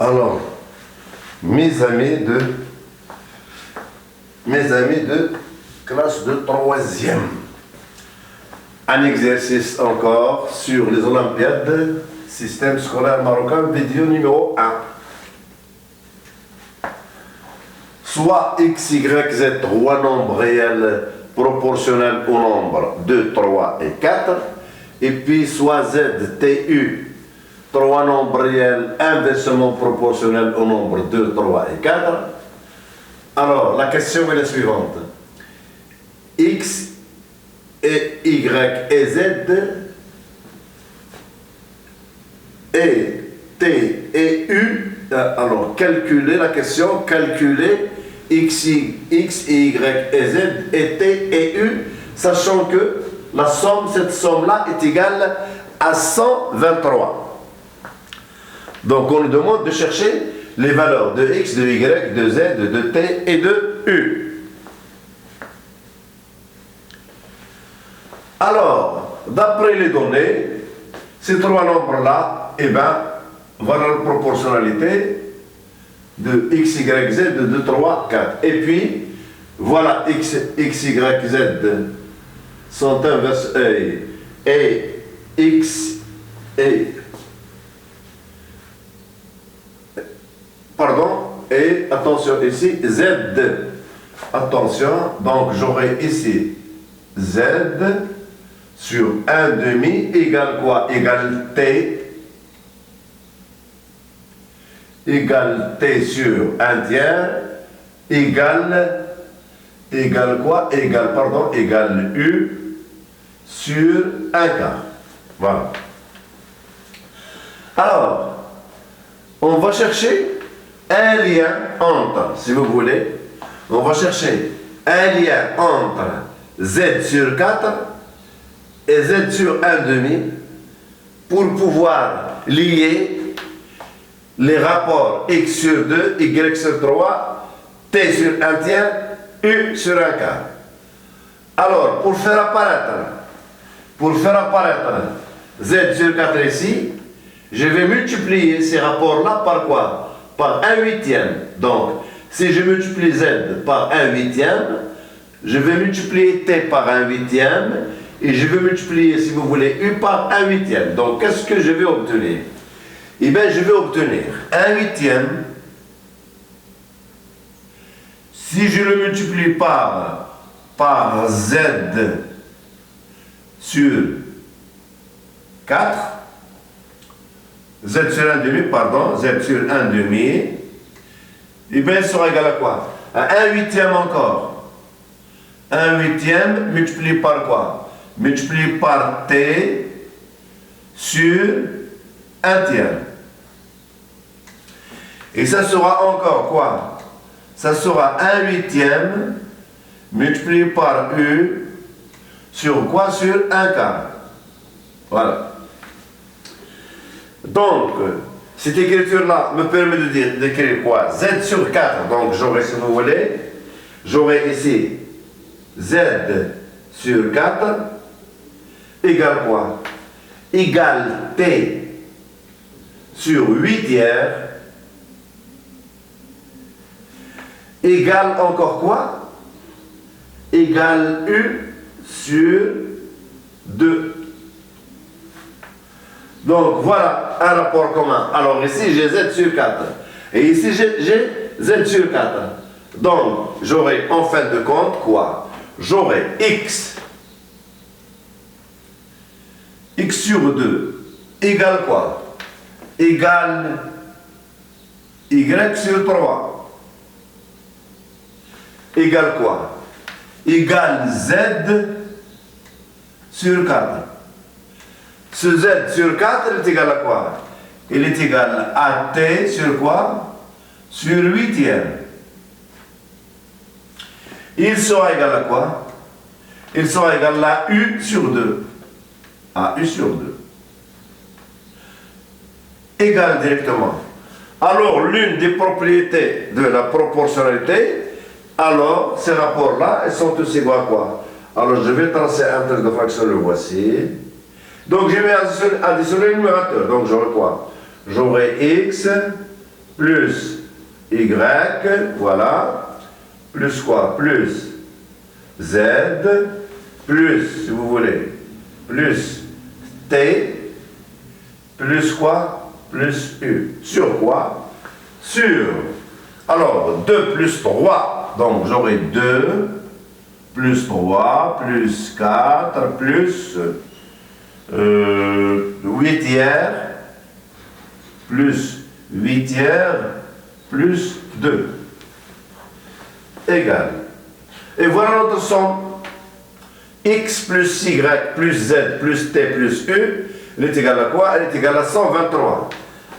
Alors, mes amis de classe de 3e. Un exercice encore sur les Olympiades, système scolaire marocain, vidéo numéro 1. Soit x, y, z, trois nombres réels proportionnels au nombre 2, 3 et 4, et puis soit z, t, u, trois nombres réels inversement proportionnels au nombre 2, 3 et 4. Alors, la question est la suivante. X et y et z et t et u. Alors, calculer la question, calculer x, y et z et t et u, sachant que la somme, cette somme-là est égale à 123. Donc, on nous demande de chercher les valeurs de x, de y, de z, de t et de u. Alors, d'après les données, ces trois nombres-là, eh bien, voilà la proportionnalité de x, y, z de 2, 3, 4. Et puis, voilà x, y, z sont inverses et x et... Pardon, et attention ici, z. Attention, donc j'aurai ici z sur 1 demi égale quoi? Égale t. Égale t sur 1 tiers égale quoi? Égale u sur 1 quart. Voilà. Alors, on va chercher un lien entre, si vous voulez, on va chercher un lien entre z sur 4 et z sur 1 demi pour pouvoir lier les rapports x sur 2, y sur 3, t sur 1 tiers, u sur 1 quart. Alors, pour faire apparaître z sur 4 ici, je vais multiplier ces rapports-là par quoi? Par 1 huitième. Donc, si je multiplie z par 1 huitième, je vais multiplier t par 1 huitième, et je vais multiplier, si vous voulez, u par 1 huitième. Donc, qu'est-ce que je vais obtenir? Eh bien, je vais obtenir 1 huitième, si je le multiplie par z sur 4, z sur 1 demi, pardon, z sur 1 demi, et bien, il sera égal à quoi? À 1 huitième encore. 1 huitième multiplié par quoi? Multiplié par t sur 1 tiers. Et ça sera encore quoi? Ça sera 1 huitième multiplié par u sur quoi? Sur 1 quart. Voilà. Donc, cette écriture-là me permet d'écrire quoi? Z sur 4. Donc, j'aurai, si vous voulez, j'aurai ici Z sur 4 égale quoi? Égale T sur 8 tiers égale encore quoi? Égale U sur 2. Donc voilà un rapport commun. Alors ici j'ai Z sur 4. Et ici j'ai Z sur 4. Donc j'aurai en fin de compte quoi? J'aurai X sur 2 égale quoi? Égale Y sur 3. Égale quoi? Égale Z sur 4. Ce Z sur 4 est égal à quoi? Il est égal à T sur quoi? Sur 8 tiers. Il sera égal à quoi? Il sera égal à U sur 2. À U sur 2. Égal directement. Alors, l'une des propriétés de la proportionnalité, alors, ces rapports-là, ils sont tous égaux à quoi? Alors, je vais tracer un trait de fraction, le voici. Donc, je vais additionner le numérateur. Donc, j'aurai quoi? J'aurai x plus Y, voilà, plus quoi? Plus Z, plus, si vous voulez, plus T, plus quoi? Plus U. Sur quoi? Sur, alors, 2 plus 3, donc j'aurai 2, plus 3, plus 4, plus 8 tiers, plus 8 tiers, plus 2, égale. Et voilà notre somme. X plus Y plus Z plus T plus U, elle est égale à quoi? Elle est égale à 123.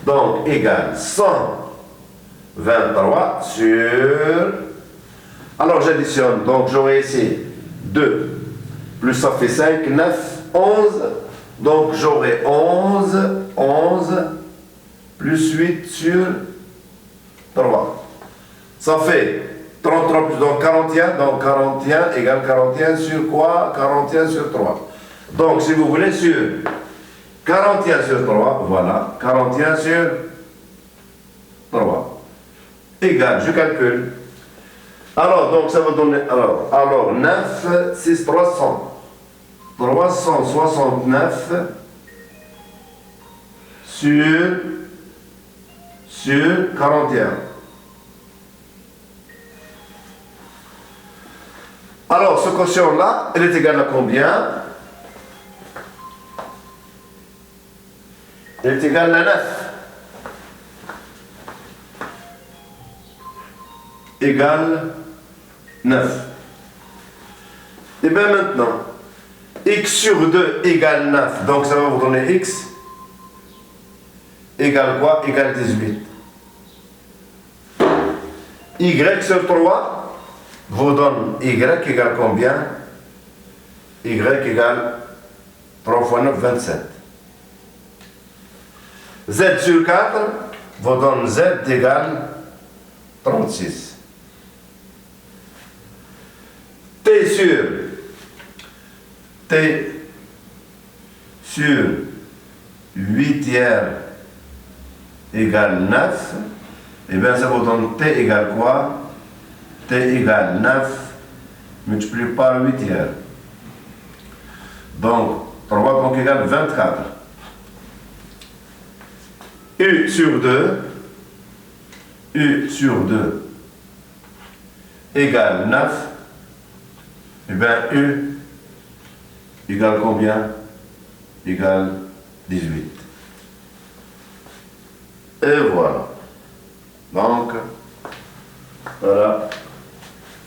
Donc, égale 123 sur... Alors, j'additionne. Donc, j'aurai ici 2 plus ça fait 5, 9, 11. Donc, j'aurai 11 plus 8 sur 3. Ça fait 33 plus donc 41. Donc, 41 égale 41 sur quoi? 41 sur 3. Donc, si vous voulez, sur 41 sur 3, voilà, 41 sur 3. Égal, je calcule. Alors, donc, ça va donner, alors 9, 6, 300. 369 sur 41. Alors, ce quotient-là, elle est égale à combien? Elle est égale à 9. Égale 9. Et bien maintenant, x sur 2 égale 9. Donc ça va vous donner x égale quoi? Égale 18. Y sur 3 vous donne y égale combien? Y égale 3 fois 9, 27. Z sur 4 vous donne Z égale 36. T sur 8 tiers égale 9, et bien ça vous donne T égale quoi? T égale 9 multiplié par 8 tiers. Donc 3 donc égale 24. U sur 2 égale 9. Et bien U égale combien? Égale 18. Et voilà. Donc, voilà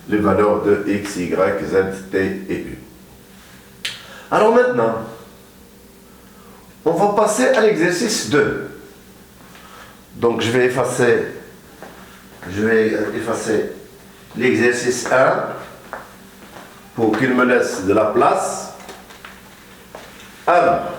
les valeurs de X, Y, Z, T et U. Alors maintenant, on va passer à l'exercice 2. Donc je vais effacer l'exercice 1 pour qu'il me laisse de la place. Alors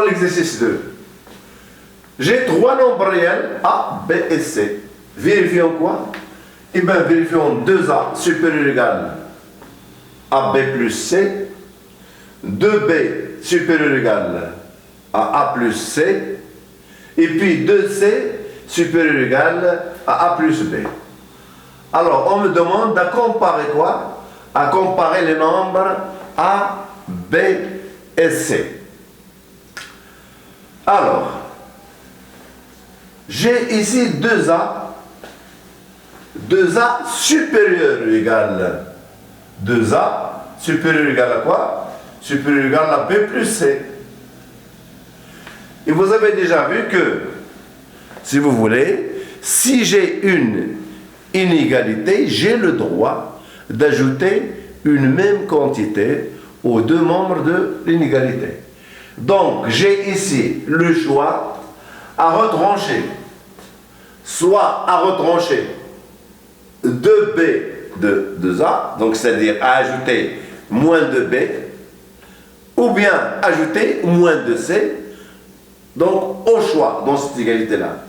l'exercice 2. J'ai 3 nombres réels A, B et C. Vérifions quoi? Eh bien, vérifions 2A supérieur ou égal à B plus C, 2B supérieur ou égal à A plus C, et puis 2C supérieur ou égal à A plus B. Alors, on me demande de comparer quoi? À comparer les nombres A, B et C. Alors, j'ai ici 2A supérieur ou égal 2A supérieur ou égal à quoi? Supérieur ou égal à B plus C. Et vous avez déjà vu que, si vous voulez, si j'ai une inégalité, j'ai le droit d'ajouter une même quantité aux deux membres de l'inégalité. Donc, j'ai ici le choix à retrancher, soit à retrancher 2B de 2A, donc c'est-à-dire à ajouter moins 2B, ou bien ajouter moins 2C, donc au choix dans cette égalité-là.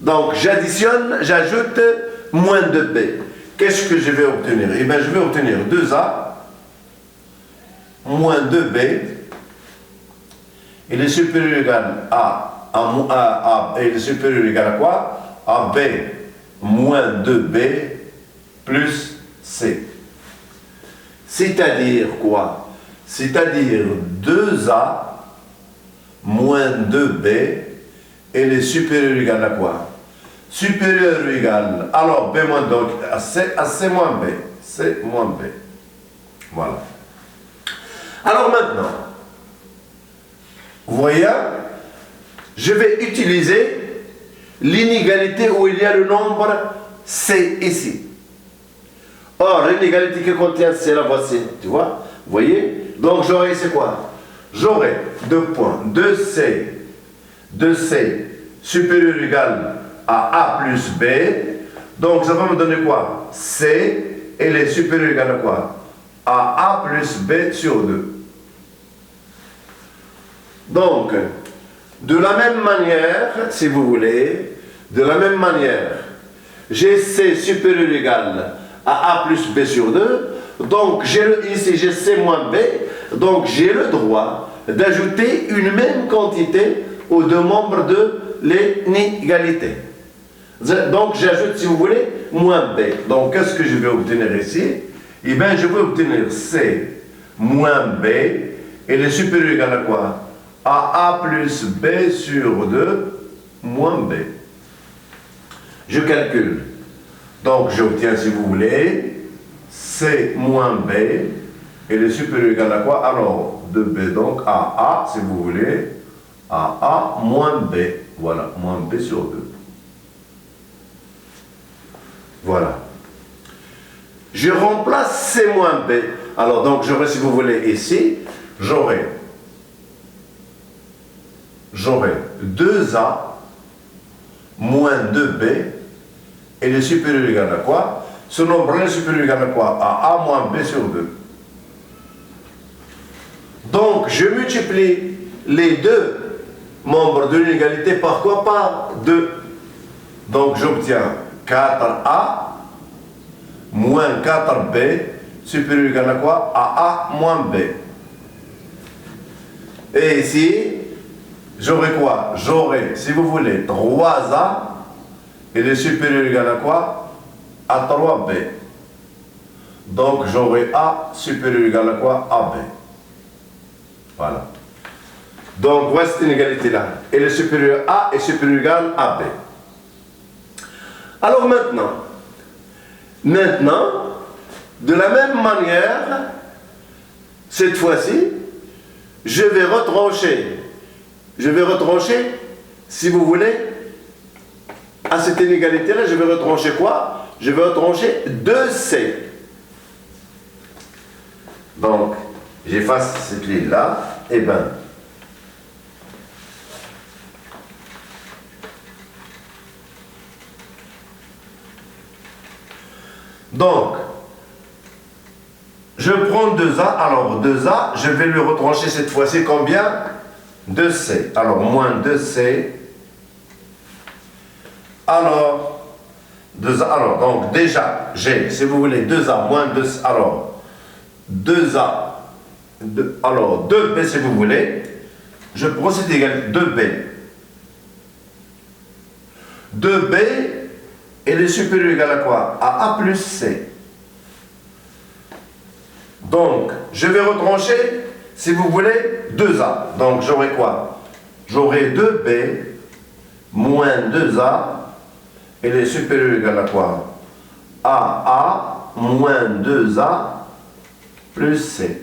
Donc, j'additionne, j'ajoute moins 2b. Qu'est-ce que je vais obtenir? Eh bien, je vais obtenir 2a moins 2b. Il est supérieur ou égal il est supérieur ou égal à quoi? À b moins 2b plus c. C'est-à-dire quoi? C'est-à-dire 2a moins 2b, elle est supérieure ou égale à quoi? Supérieur ou égal, alors b moins, donc à c moins b. C moins b. Voilà. Alors maintenant, vous voyez, je vais utiliser l'inégalité où il y a le nombre c ici. Or, l'inégalité qui contient c, la voici, tu vois? Vous voyez? Donc j'aurai ici quoi? J'aurai 2 points, 2c supérieur ou égal à a plus b. Donc ça va me donner quoi? C, elle est supérieure ou égal à quoi? À a plus b sur 2. Donc, de la même manière, si vous voulez, de la même manière, j'ai c supérieur ou égal à a plus b sur 2. Donc ici j'ai c moins b. Donc j'ai le droit d'ajouter une même quantité aux deux membres de l'inégalité. Donc j'ajoute, si vous voulez, moins b. Donc qu'est-ce que je vais obtenir ici? Eh bien je vais obtenir c moins b. Et le supérieur égal à quoi? À a plus b sur 2 moins b. Je calcule. Donc j'obtiens, si vous voulez, c moins b. Et le supérieur égal à quoi? Alors, 2b, donc à a, si vous voulez, à a moins b. Voilà, moins b sur 2. Voilà. Je remplace c moins b. Alors, donc, j'aurai, si vous voulez, ici, j'aurai 2a moins 2b. Et le supérieur égal à quoi? Ce nombre-là, supérieur égal à quoi? À a moins b sur 2. Donc, je multiplie les deux membres de l'inégalité par quoi? Par 2. Donc, j'obtiens 4a moins 4b supérieur ou égal à quoi? À a moins b. Et ici, j'aurai quoi? J'aurai, si vous voulez, 3a et le supérieur ou égal à quoi? À 3b. Donc, j'aurai a supérieur ou égal à quoi? À b. Voilà. Donc, voici cette inégalité-là. Et le supérieur A est supérieur ou égal à B. Alors maintenant, de la même manière, cette fois-ci, je vais retrancher, si vous voulez, à cette inégalité-là, je vais retrancher quoi? Je vais retrancher 2C. Donc, j'efface cette ligne-là, et bien, donc, je prends 2A, alors 2A, je vais lui retrancher cette fois-ci combien? 2C, alors moins 2C, alors, 2A, alors, donc déjà, j'ai, si vous voulez, 2A moins 2C, alors, 2A, alors 2B si vous voulez, je prends c'est égal 2B. 2B, elle est supérieure ou égale à quoi? À A plus C. Donc, je vais retrancher, si vous voulez, 2A. Donc, j'aurai quoi? J'aurai 2B moins 2A, elle est supérieure ou égale à quoi? À A moins 2A plus C.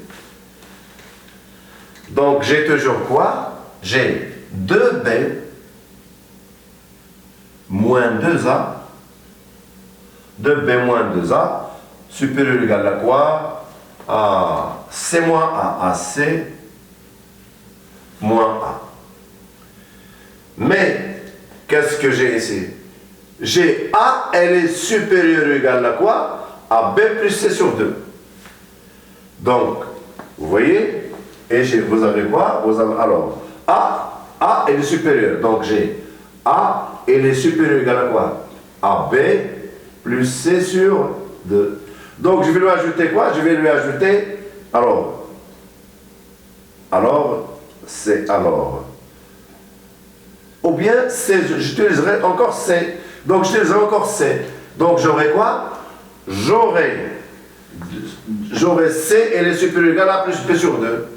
Donc, j'ai toujours quoi? J'ai 2B moins 2A, 2B moins 2A, supérieur ou égal à quoi? À C moins A, à C moins A. Mais, qu'est-ce que j'ai ici? J'ai A, elle est supérieure ou égale à quoi? À B plus C sur 2. Donc, vous voyez? Et vous avez quoi? Vous avez, alors, A elle est supérieure. Donc j'ai A, elle est supérieure égale à quoi? À B, plus C sur 2. Donc je vais lui ajouter quoi? Je vais lui ajouter, alors, C, alors. Ou bien C, j'utiliserai encore C. Donc j'utiliserai encore C. Donc j'aurai quoi? J'aurai C, elle est supérieure ou égale à plus B sur 2.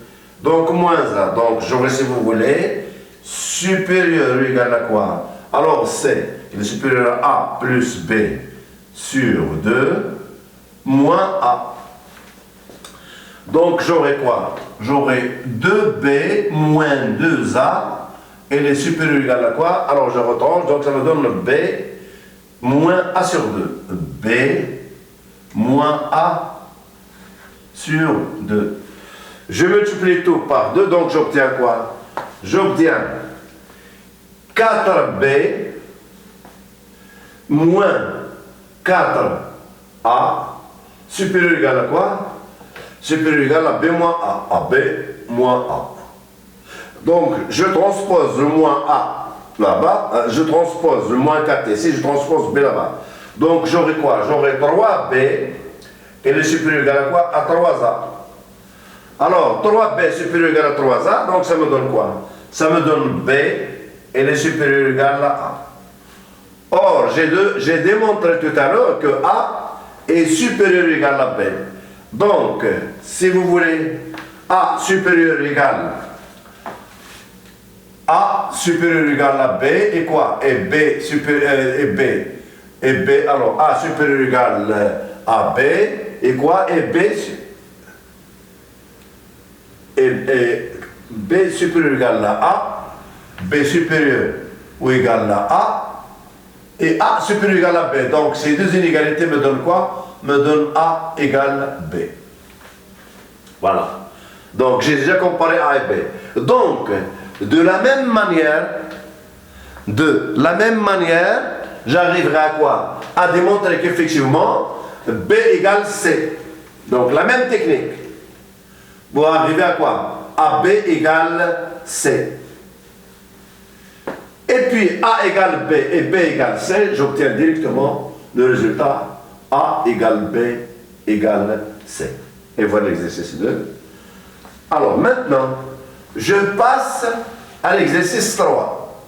Donc moins A. Donc j'aurai, si vous voulez, supérieur ou égal à quoi? Alors C, il est supérieur à A plus B sur 2 moins A. Donc j'aurai quoi? J'aurai 2B moins 2A. Elle est supérieure ou égale à quoi? Alors je retranche, donc ça me donne B moins A sur 2. B moins A sur 2. Je multiplie tout par 2, donc j'obtiens quoi? J'obtiens 4B moins 4A supérieur ou égal à quoi? Supérieur ou égal à B moins A. À B moins A. Donc, je transpose le moins A là-bas, je transpose le moins 4 ici, je transpose B là-bas. Donc, j'aurai quoi? J'aurai 3B, elle est supérieure ou égale à quoi? À 3A. Alors, 3B supérieur ou égal à 3A, donc ça me donne quoi? Ça me donne B, elle est supérieure ou égale à A. Or, j'ai démontré tout à l'heure que A est supérieur ou égal à B. Donc, si vous voulez, A supérieur ou égal A supérieur ou égal à B et quoi? Et B supérieur et B, alors A supérieur ou égal à B et quoi? Et B supérieur ou égal à A, B supérieur ou égal à A et A supérieur ou égal à B. Donc ces deux inégalités me donnent quoi? Me donnent A égale B. Voilà. Donc j'ai déjà comparé A et B. Donc, de la même manière, j'arriverai à quoi? À démontrer qu'effectivement, B égale C. Donc, la même technique. Pour arriver à quoi? À B égale C. Et puis, A égale B et B égale C, j'obtiens directement le résultat A égale B égale C. Et voilà l'exercice 2. Alors, maintenant, je passe à l'exercice 3.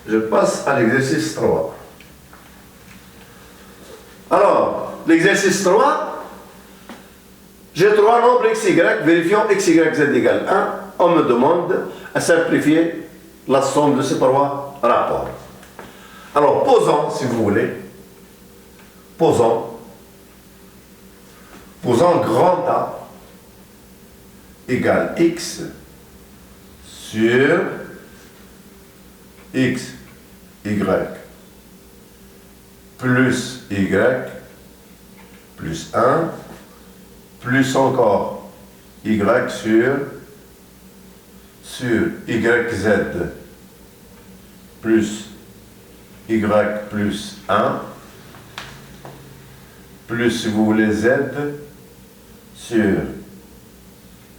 Je passe à l'exercice 3. Alors, l'exercice 3, j'ai 3 nombres x, y, vérifions x, y, z égale 1. On me demande à simplifier la somme de ces 3 rapports. Alors, posons, si vous voulez, posons grand A égale x sur x, y, plus y, plus 1, plus encore y sur yz, plus y plus 1, plus, si vous voulez, z sur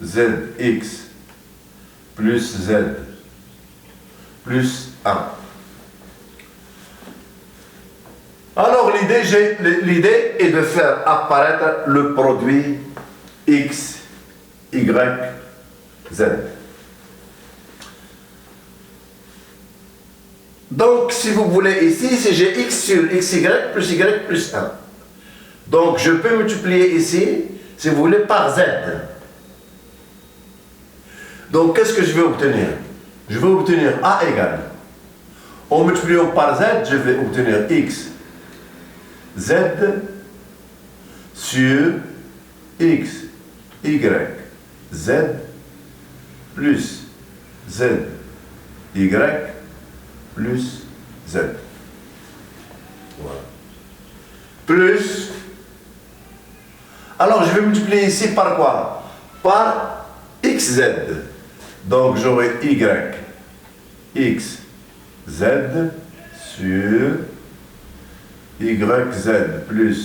zx plus z plus 1. Alors l'idée est de faire apparaître le produit x, y, z. Donc, si vous voulez ici, si j'ai x sur xy plus y plus 1. Donc, je peux multiplier ici, si vous voulez, par z. Donc, qu'est-ce que je vais obtenir? Je vais obtenir a égale. En multipliant par z, je vais obtenir x, z sur x, y, z plus z, y plus z. Voilà. Plus. Alors, je vais multiplier ici par quoi? Par xz. Donc, j'aurai y, x, z sur yz plus